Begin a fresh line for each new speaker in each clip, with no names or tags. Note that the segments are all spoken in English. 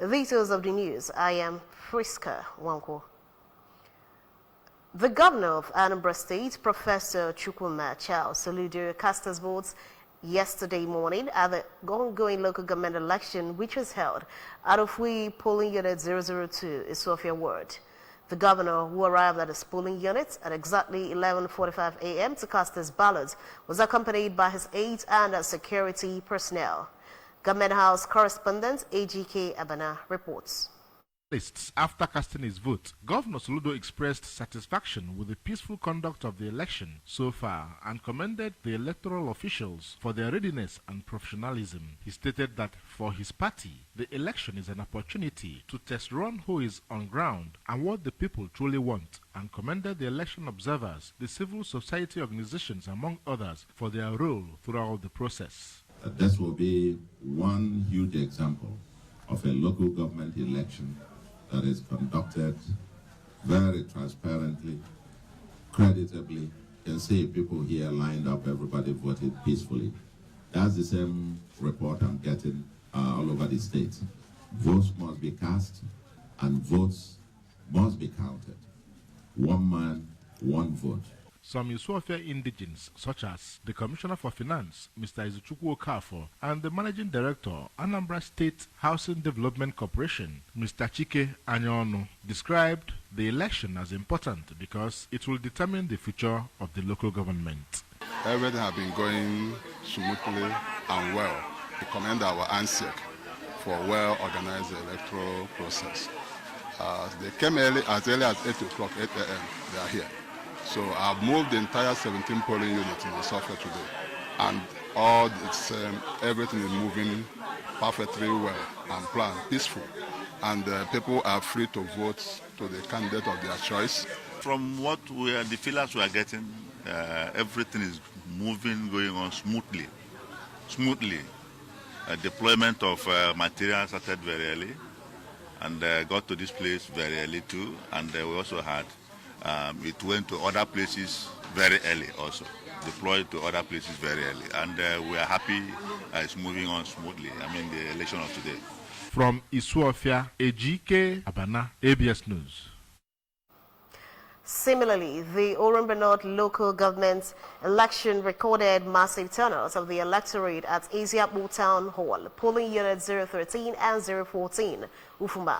The details of the news. I am Friska Wanko. The governor of Anambra State, Professor Chukwuma Charles Soludo, cast his votes yesterday morning at the ongoing local government election, which was held at Ofui polling unit 002 Isofia Ward. The governor, who arrived at his polling unit at exactly 11:45 a.m. to cast his ballot, was accompanied by his aides and security personnel. Government House correspondent AGK Abana reports.
After casting his vote, Governor Soludo expressed satisfaction with the peaceful conduct of the election so far and commended the electoral officials for their readiness and professionalism. He stated that for his party, the election is an opportunity to test run who is on ground and what the people truly want, and commended the election observers, the civil society organizations, among others, for their role throughout the process.
This will be one huge example of a local government election that is conducted very transparently, creditably. You can see people here lined up, everybody voted peacefully. That's the same report I'm getting all over the state. Votes must be cast and votes must be counted. One man, one vote.
Some Isuofia indigents, such as the Commissioner for Finance, Mr. Izuchukwu Okafo, and the Managing Director, Anambra State Housing Development Corporation, Mr. Chike Anyonu, described the election as important because it will determine the future of the local government.
Everything has been going smoothly and well. We commend our ANSEC for a well-organized electoral process. They came as early as 8 o'clock, 8 a.m. They are here. So I've moved the entire 17 polling units in the software today, and everything is moving perfectly well and planned, peaceful, and people are free to vote to the candidate of their choice.
From the feelers we are getting, everything is moving, going on smoothly. Deployment of material started very early, and got to this place very early too, and we also had. It went to other places very early also, deployed to other places very early. And we are happy it's moving on smoothly, the election of today.
From Isuofia, AGK Abana, ABS News.
Similarly, the Anambra North local government election recorded massive turnouts of the electorate at Eziapu Town Hall, polling units 013 and 014, Ufuma.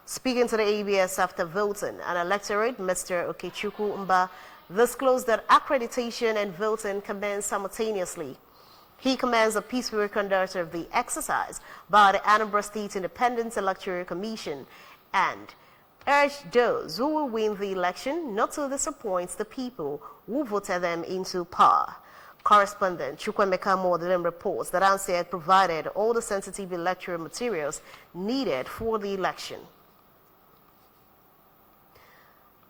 Speaking to the ABS after voting, an electorate, Mr. Okechukwu Mba, disclosed that accreditation and voting commenced simultaneously. He commends a peaceful conduct of the exercise by the Anambra State Independent Electoral Commission and urged those who will win the election not to disappoint the people who voted them into power. Correspondent Chukwemeka Modern reports that ANSEC had provided all the sensitive electoral materials needed for the election.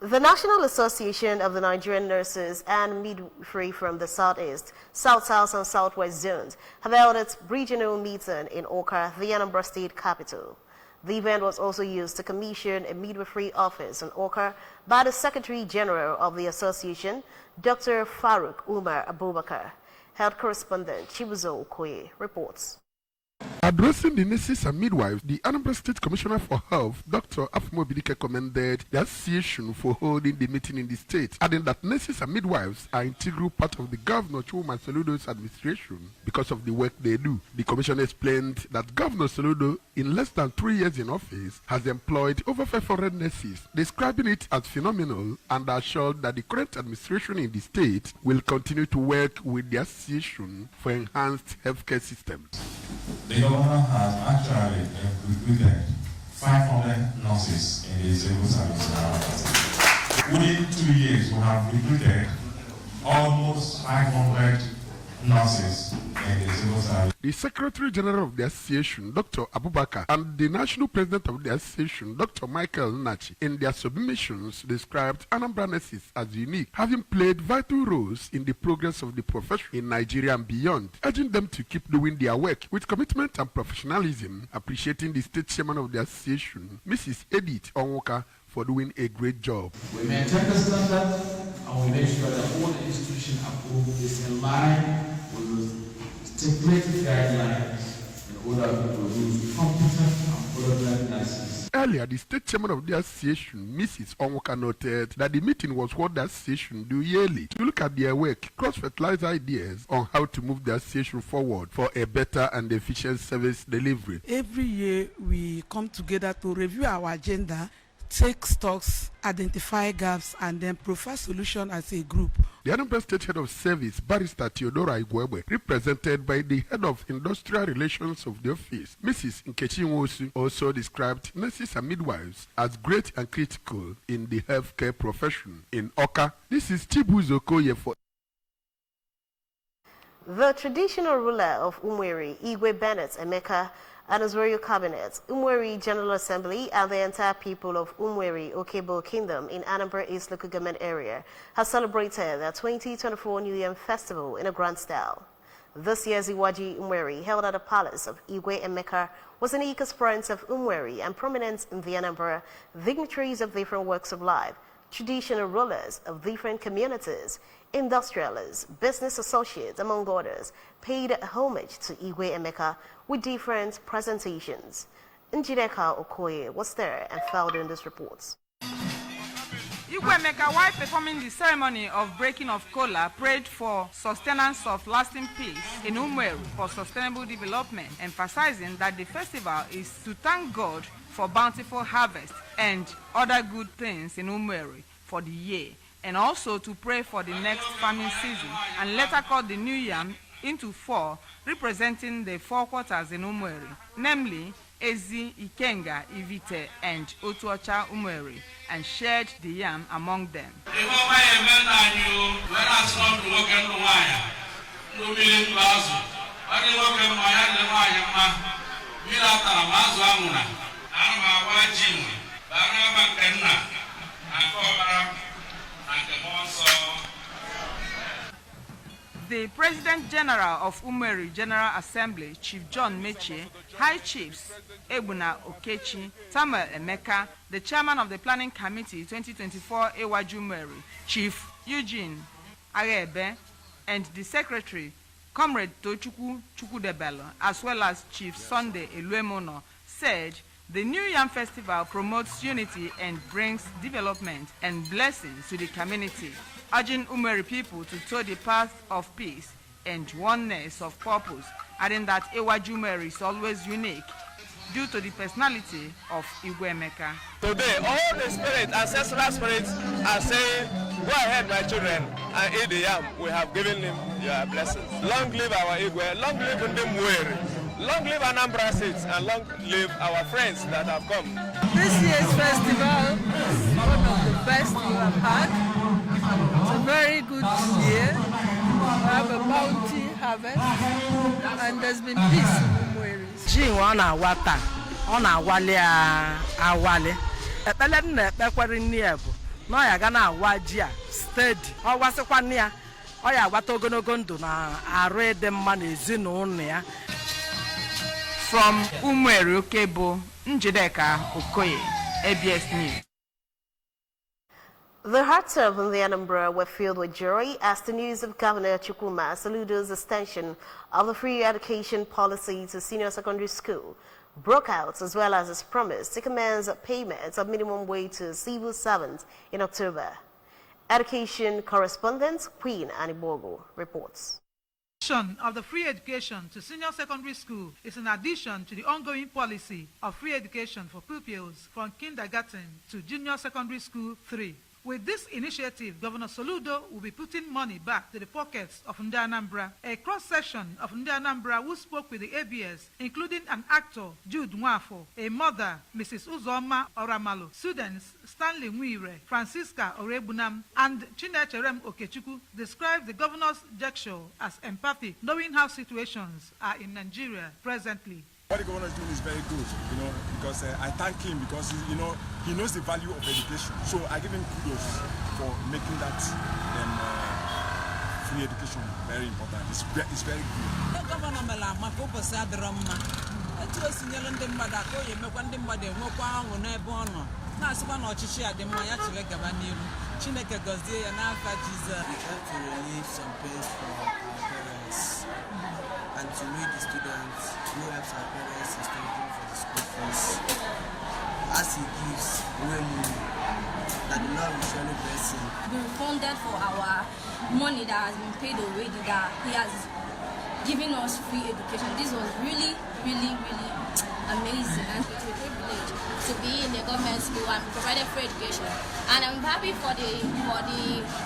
The National Association of the Nigerian Nurses and Midwifery from the Southeast, South South and Southwest zones have held its regional meeting in Awka, the Anambra State capital. The event was also used to commission a midwifery office in Awka by the Secretary General of the association, Dr. Farouk Umar Abubakar. Health correspondent Chibuzo Okoye reports.
Addressing the nurses and midwives, the Anambra State Commissioner for Health, Dr. Afmo Bidike, commended the association for holding the meeting in the state, adding that nurses and midwives are an integral part of the Governor Chukwuma Soludo's administration because of the work they do. The commissioner explained that Governor Soludo, in less than 3 years in office, has employed over 500 nurses, describing it as phenomenal, and assured that the current administration in the state will continue to work with the association for enhanced healthcare systems.
The governor has actually recruited 500 nurses in the civil service now. Within 2 years, we have recruited almost 500 nurses in the civil service.
The Secretary General of the Association, Dr. Abubakar, and the National President of the Association, Dr. Michael Nachi, in their submissions described Anambra nurses as unique, having played vital roles in the progress of the profession in Nigeria and beyond, urging them to keep doing their work with commitment and professionalism, appreciating the state chairman of the association, Mrs. Edith Onwoka, for doing a great job.
We maintain the standard and we make sure that all the institutions approved is in line with the stipulated guidelines in order to produce competent and fraudulent analysis.
Earlier, the state chairman of the association, Mrs. Onwuka, noted that the meeting was what the association do yearly to look at their work, cross-fertilize ideas on how to move the association forward for a better and efficient service delivery.
Every year, we come together to review our agenda, take stocks, identify gaps, and then provide solutions as a group.
The Anambra State Head of Service, Barrister Theodora Igwebe, represented by the Head of Industrial Relations of the office, Mrs. Nkechi Nwosu, also described nurses and midwives as great and critical in the healthcare profession. In Oka, this is Chibuzo Okoye for
The traditional ruler of Umweri, Igwe Bennett Emeka, and his royal cabinet, Umweri General Assembly, and the entire people of Umweri Okebo Kingdom in Anambra East Local Government Area have celebrated their 2024 New Year Festival in a grand style. This year's Iwaji Umweri, held at the palace of Igwe Emeka, was an equal experience of Umweri and prominent in the Anambra, dignitaries of different walks of life, traditional rulers of different communities, industrialists, business associates, among others, paid homage to Igwe Emeka with different presentations. Njideka Okoye was there and filed in this report.
Igwe Emeka, while performing the ceremony of breaking of kola, prayed for sustenance of lasting peace in Umweri for sustainable development, emphasizing that the festival is to thank God for bountiful harvest and other good things in Umweri for the year, and also to pray for the next farming season, and later cut the new yam into 4, representing the 4 quarters in Umweri, namely Ezi, Ikenga, Ivite, and Otuocha Umweri, and shared the yam among them. The President General of Umweri General Assembly, Chief John Meche, High Chiefs Ebuna Okechi, Samuel Emeka, the Chairman of the Planning Committee 2024 Ewaju Umweri, Chief Eugene Arebe, and the Secretary, Comrade Tochukwu Chukudebelo, as well as Chief Sunday Eluemono, said the New Yam Festival promotes unity and brings development and blessings to the community, urging Umweri people to toe the path of peace and oneness of purpose, adding that Ewaju Umweri is always unique due to the personality of Igwe Emeka.
Today, all the spirits, ancestral spirits, are saying, go ahead, my children, and eat the yam. We have given him your blessings. Long live our Igwe, long live Umweri. Long live Anambra State, and long live our friends that have come.
This year's festival is one of the best we have had. It's a very good year. We have a bounty harvest, and there's been peace in Umweri.
Jinwana wata, ona awale. Epele nne ekpekwere nni ebu. No ya gana awajia steady. Owasikwa nni ya. Oya awata ogologo ndụ na arụ ede mma na ezinụlọ ya.
From Umweri Okebo, Njideka Okoye, ABS News.
The hearts of the Anambra were filled with joy as the news of Governor Chukwuma Soludo's extension of the free education policy to senior secondary school broke out, as well as his promise to commence payments of minimum wage to civil servants in October. Education correspondent Queen Anibogo reports.
Of the free education to senior secondary school is in addition to the ongoing policy of free education for pupils from kindergarten to junior secondary school 3. With this initiative, Governor Soludo will be putting money back to the pockets of Ndi Anambra. A cross-section of Ndi Anambra who spoke with the ABS, including an actor, Jude Nwafo, a mother, Mrs. Uzoma Oramalo, students, Stanley Nwire, Francisca Orebunam, and Chinecherem Okechukwu, described the governor's gesture as empathic, knowing how situations are in Nigeria presently.
What the governor is doing is very good, because I thank him because, he knows the value of education. So I give him kudos for making that free education very important. It's very good.
The governor
and to meet the students who helps our parents in studying for the school fees. as he gives away money, that the Lord will surely bless him.
Been refunded for our money that has been paid already, that he has given us free education. This was really, really, really amazing, and it's a privilege to be in the government school and provided free education. And I'm happy for the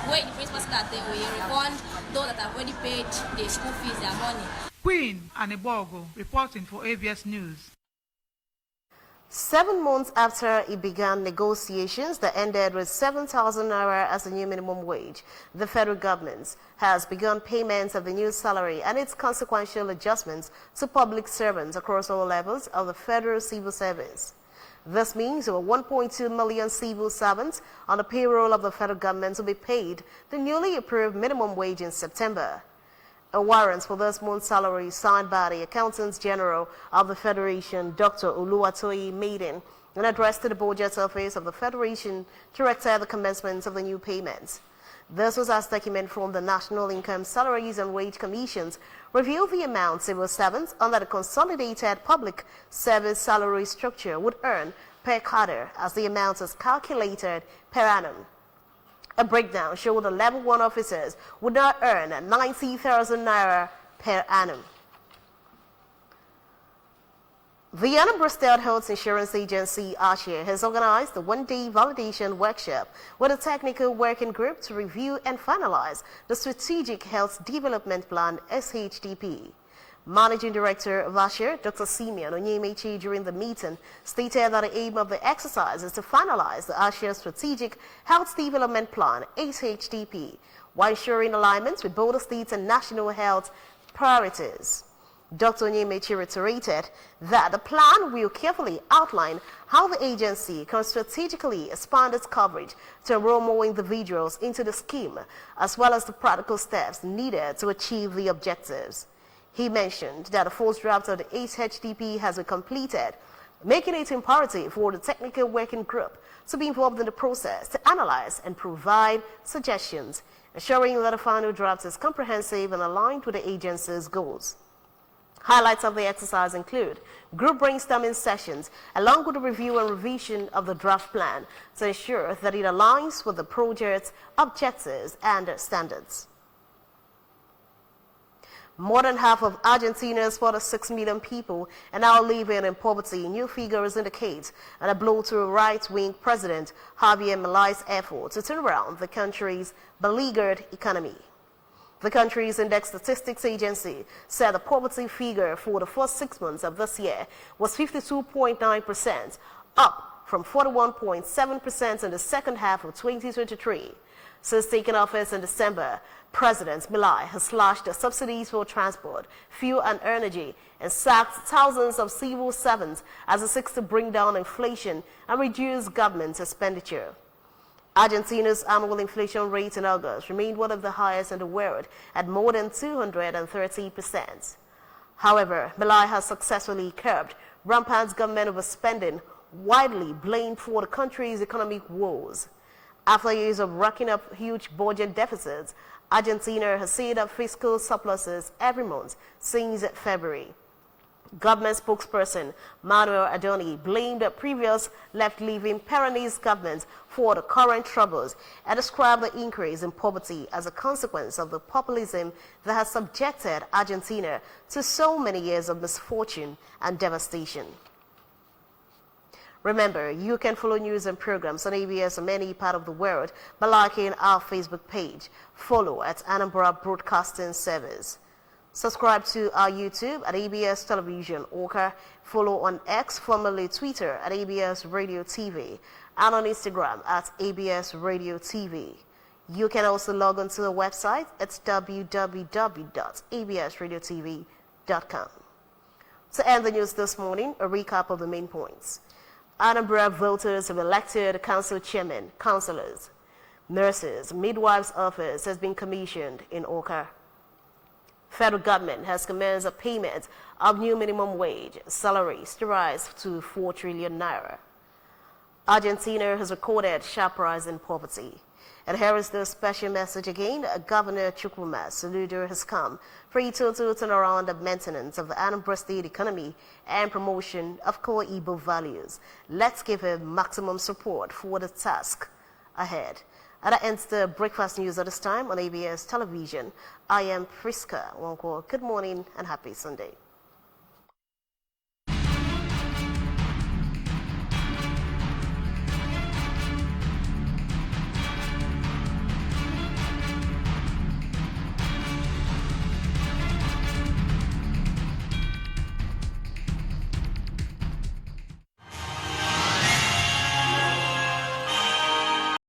way the principal said that they will refund those that have already paid their school fees, their money.
Queen Anibogo reporting for ABS News.
7 months after it began negotiations that ended with 7,000 naira as the new minimum wage, the federal government has begun payments of the new salary and its consequential adjustments to public servants across all levels of the federal civil service. This means over 1.2 million civil servants on the payroll of the federal government will be paid the newly approved minimum wage in September. A warrant for this month's salary signed by the Accountant General of the Federation, Dr. Oluwatoyi Maiden, an address to the Budget Office of the Federation directed the commencement of the new payments. This was as document from the National Income, Salaries and Wage Commissions revealed the amount civil servants under the Consolidated Public Service Salary Structure would earn per cadre as the amount is calculated per annum. A breakdown showed the level 1 officers would now earn 90,000 naira per annum. The Anambra State Health Insurance Agency, ASHA, has organized a one-day validation workshop with a technical working group to review and finalize the Strategic Health Development Plan, SHDP. Managing Director of ASHA, Dr. Simeon Onyemechi, during the meeting, stated that the aim of the exercise is to finalize the ASHA Strategic Health Development Plan, SHDP, while ensuring alignment with both the state and national health priorities. Dr. Onyemechi reiterated that the plan will carefully outline how the agency can strategically expand its coverage to enroll more individuals into the scheme, as well as the practical steps needed to achieve the objectives. He mentioned that the first draft of the SHDP has been completed, making it imperative for the technical working group to be involved in the process to analyze and provide suggestions, ensuring that the final draft is comprehensive and aligned with the agency's goals. Highlights of the exercise include group brainstorming sessions, along with a review and revision of the draft plan to ensure that it aligns with the project's objectives and standards. More than half of Argentina's 46 million people are now living in poverty, new figures indicate, and a blow to right-wing President Javier Milei's effort to turn around the country's beleaguered economy. The country's Index Statistics Agency said the poverty figure for the first 6 months of this year was 52.9%, up from 41.7% in the second half of 2023. Since taking office in December, President Milei has slashed the subsidies for transport, fuel and energy, and sacked thousands of civil servants as he seeks to bring down inflation and reduce government expenditure. Argentina's annual inflation rate in August remained one of the highest in the world at more than 230%. However, Milei has successfully curbed rampant government overspending, widely blamed for the country's economic woes. After years of racking up huge budget deficits, Argentina has set up fiscal surpluses every month since February. Government spokesperson Manuel Adoni blamed the previous left-leaning Peronist government for the current troubles and described the increase in poverty as a consequence of the populism that has subjected Argentina to so many years of misfortune and devastation. Remember, you can follow news and programs on ABS in any part of the world by liking our Facebook page. Follow at Anambra Broadcasting Service. Subscribe to our YouTube at ABS Television Orca. Follow on X, formerly Twitter, at ABS Radio TV, and on Instagram at ABS Radio TV. You can also log on to the website at www.absradiotv.com. To end the news this morning, a recap of the main points. Anambra voters have elected council chairman, councillors. Nurses, midwives' office has been commissioned in Orca. Federal government has commenced a payment of new minimum wage salaries to rise to 4 trillion naira. Argentina has recorded sharp rise in poverty. And here is the special message again. Governor Chukwuma Soludo has come for a total turnaround of maintenance of the Anambra state economy and promotion of core Igbo values. Let's give him maximum support for the task ahead. And that ends the breakfast news at this time on ABS television. I am Friska Wonko. Good morning and happy Sunday.